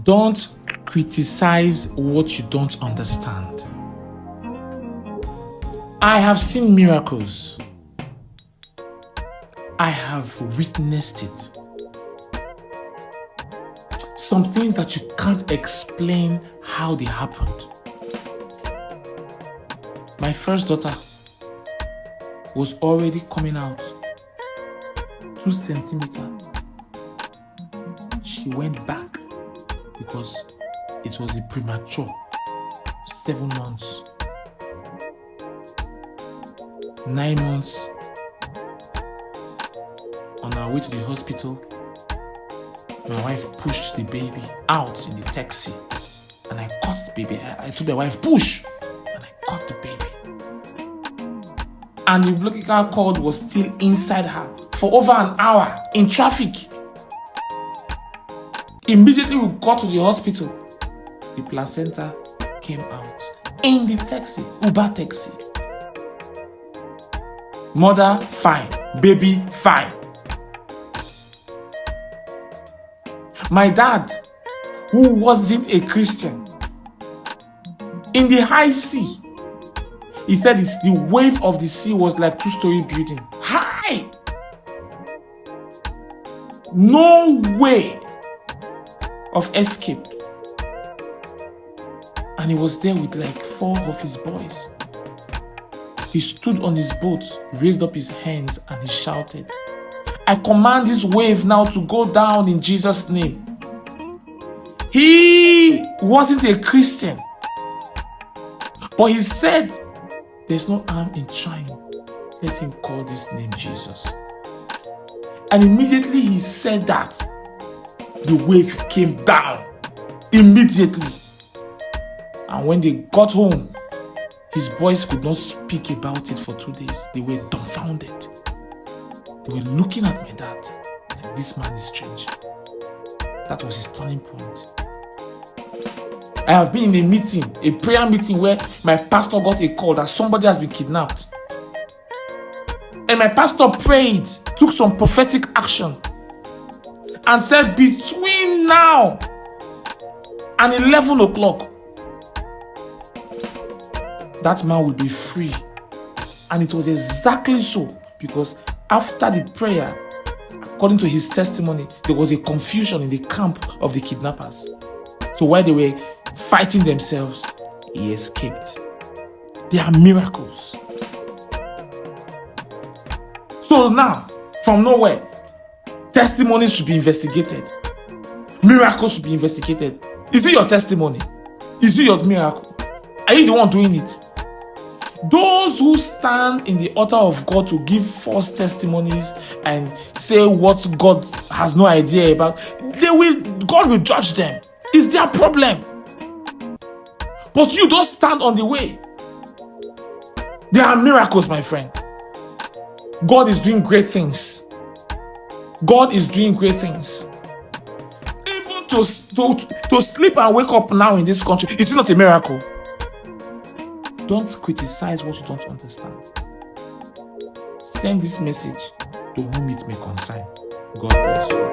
Don't criticize what you don't understand. I have seen miracles. I have witnessed it. Some things that you can't explain how they happened. My first daughter was already coming out 2 centimeters. She went back because it was a premature 7 months. 9 months on our way to the hospital, my wife pushed the baby out in the taxi and I caught the baby. I told my wife, push, and I caught the baby. And the umbilical cord was still inside her for over an hour in traffic. Immediately we got to the hospital. The placenta came out in the taxi, Uber taxi. Mother, fine. Baby, fine. My dad, who wasn't a Christian, in the high sea, he said the wave of the sea was like 2-story building. High! No way of escape. And he was there with like 4 of his boys. He stood on his boat, raised up his hands, and he shouted, I command this wave now to go down in Jesus' name. He wasn't a Christian, but he said, there's no harm in trying. Let him call this name Jesus. And immediately he said that, the wave came down. Immediately. And when they got home, his boys could not speak about it for 2 days. They were dumbfounded. They were looking at my dad like, this man is strange. That was his turning point. I have been in a meeting, a prayer meeting, where my pastor got a call that somebody has been kidnapped. And my pastor prayed, took some prophetic action, and said between now and 11 o'clock, that man will be free. And it was exactly so, because after the prayer, according to his testimony, there was a confusion in the camp of the kidnappers. So while they were fighting themselves, he escaped. There are miracles. So now, from nowhere, testimonies should be investigated. Miracles should be investigated. Is it your testimony? Is it your miracle? Are you the one doing it? Those who stand in the altar of God to give false testimonies and say what God has no idea about, God will judge them. It's their problem. But you don't stand on the way. There are miracles, my friend. God is doing great things. God is doing great things. Even to sleep and wake up now in this country, is it not a miracle? Don't criticize what you don't understand. Send this message to whom it may concern. God bless you.